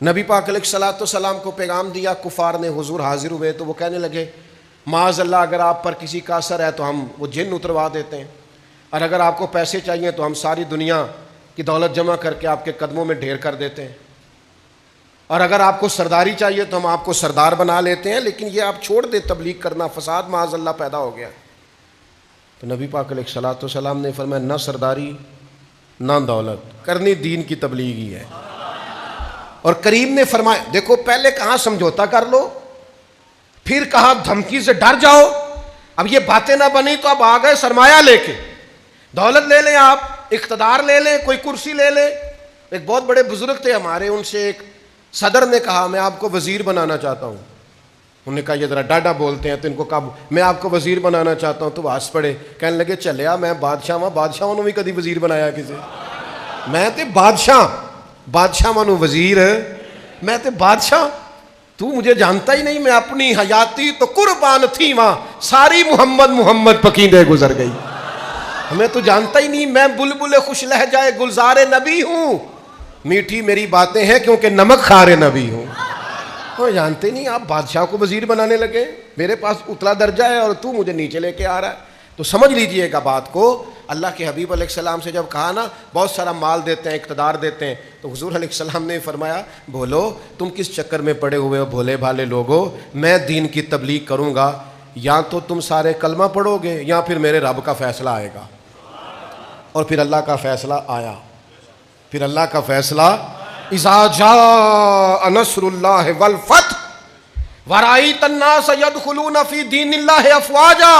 نبی پاک علیہ الصلوۃ والسلام کو پیغام دیا، کفار نے حضور حاضر ہوئے تو وہ کہنے لگے معاذ اللہ اگر آپ پر کسی کا اثر ہے تو ہم وہ جن اتروا دیتے ہیں، اور اگر آپ کو پیسے چاہیے تو ہم ساری دنیا کی دولت جمع کر کے آپ کے قدموں میں ڈھیر کر دیتے ہیں، اور اگر آپ کو سرداری چاہیے تو ہم آپ کو سردار بنا لیتے ہیں، لیکن یہ آپ چھوڑ دیں تبلیغ کرنا، فساد معاذ اللہ پیدا ہو گیا۔ تو نبی پاک علیہ الصلوۃ والسلام نے فرمایا نہ سرداری نہ دولت، کرنی دین کی تبلیغ ہی ہے۔ اور کریم نے فرمایا دیکھو پہلے کہاں سمجھوتا کر لو، پھر کہا دھمکی سے ڈر جاؤ، اب یہ باتیں نہ بنی تو اب آ گئے سرمایہ لے کے، دولت لے لیں، آپ اقتدار لے لیں، کوئی کرسی لے لیں۔ ایک بہت بڑے بزرگ تھے ہمارے، ان سے ایک صدر نے کہا میں آپ کو وزیر بنانا چاہتا ہوں۔ انہوں نے کہا یہ ذرا ڈاڈا بولتے ہیں، تو ان کو کہا میں آپ کو وزیر بنانا چاہتا ہوں، تو وہ ہنس پڑے، کہنے لگے چلیا میں بادشاہ ہاں، بادشاہوں نے بھی کدی وزیر بنایا کسی، میں تے بادشاہ مانو وزیر، میں تے بادشاہ، تو مجھے جانتا ہی نہیں، میں اپنی حیاتی تو قربان تھی وہاں، ساری محمد پکیندے گزر گئی، ہمیں تو جانتا ہی نہیں، میں بلبل خوش لہجہ گلزار نبی ہوں، میٹھی میری باتیں ہیں کیونکہ نمک خار نبی ہوں۔ وہ جانتے نہیں، آپ بادشاہ کو وزیر بنانے لگے، میرے پاس اتلا درجہ ہے اور تو مجھے نیچے لے کے آ رہا ہے۔ تو سمجھ لیجئے گا بات کو، اللہ کے حبیب علیہ السلام سے جب کہا نا بہت سارا مال دیتے ہیں، اقتدار دیتے ہیں، تو حضور علیہ السلام نے فرمایا بولو تم کس چکر میں پڑے ہوئے ہو بھولے بھالے لوگو، میں دین کی تبلیغ کروں گا، یا تو تم سارے کلمہ پڑھو گے یا پھر میرے رب کا فیصلہ آئے گا۔ اور پھر اللہ کا فیصلہ آیا، پھر اللہ کا فیصلہ اذا جاء نصر اللہ والفتح ورأیت الناس يدخلون فی دین اللہ افواجا،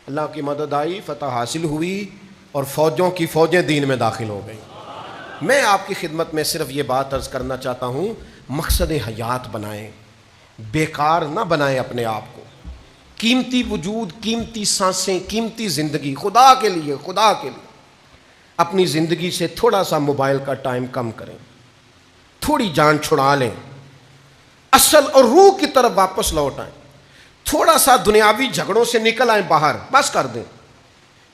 اللہ کی مدد آئی، فتح حاصل ہوئی اور فوجوں کی فوجیں دین میں داخل ہو گئیں۔ میں آپ کی خدمت میں صرف یہ بات عرض کرنا چاہتا ہوں، مقصد حیات بنائیں، بیکار نہ بنائیں اپنے آپ کو، قیمتی وجود، قیمتی سانسیں، قیمتی زندگی خدا کے لیے اپنی زندگی سے تھوڑا سا موبائل کا ٹائم کم کریں، تھوڑی جان چھڑا لیں، اصل اور روح کی طرف واپس لوٹ آئیں، تھوڑا سا دنیاوی جھگڑوں سے نکل آئیں باہر، بس کر دیں،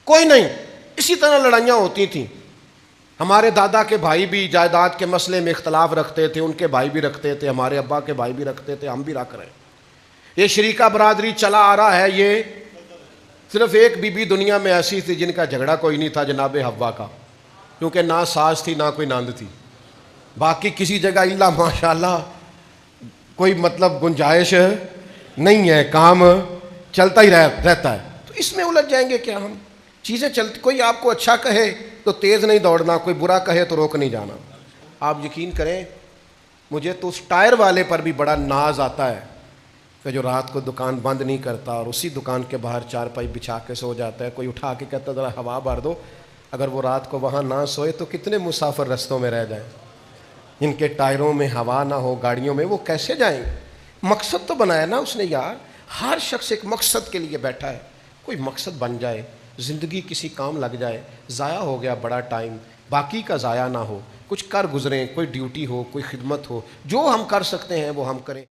کوئی نہیں۔ اسی طرح لڑائیاں ہوتی تھیں، ہمارے دادا کے بھائی بھی جائیداد کے مسئلے میں اختلاف رکھتے تھے، ان کے بھائی بھی رکھتے تھے، ہمارے ابا کے بھائی بھی رکھتے تھے، ہم بھی رکھ رہے ہیں۔ یہ شریکہ برادری چلا آ رہا ہے، یہ صرف ایک بی بی دنیا میں ایسی تھی جن کا جھگڑا کوئی نہیں تھا، جناب حوا کا، کیونکہ نہ ساس تھی نہ کوئی ناند تھی، باقی کسی جگہ اللہ ماشاءاللہ کوئی مطلب گنجائش نہیں ہے، کام چلتا ہی رہتا ہے۔ تو اس میں الجھ جائیں گے کیا ہم؟ چیزیں چلتی، کوئی آپ کو اچھا کہے تو تیز نہیں دوڑنا، کوئی برا کہے تو روک نہیں جانا۔ آپ یقین کریں مجھے تو اس ٹائر والے پر بھی بڑا ناز آتا ہے کہ جو رات کو دکان بند نہیں کرتا اور اسی دکان کے باہر چارپائی بچھا کے سو جاتا ہے، کوئی اٹھا کے کہتا ذرا ہوا بھر دو، اگر وہ رات کو وہاں نہ سوئے تو کتنے مسافر رستوں میں رہ جائیں، جن کے ٹائروں میں ہوا نہ ہو، گاڑیوں میں، وہ کیسے جائیں؟ مقصد تو بنایا نا اس نے یار، ہر شخص ایک مقصد کے لیے بیٹھا ہے، کوئی مقصد بن جائے، زندگی کسی کام لگ جائے، ضائع ہو گیا بڑا ٹائم، باقی کا ضائع نہ ہو، کچھ کر گزریں، کوئی ڈیوٹی ہو، کوئی خدمت ہو، جو ہم کر سکتے ہیں وہ ہم کریں۔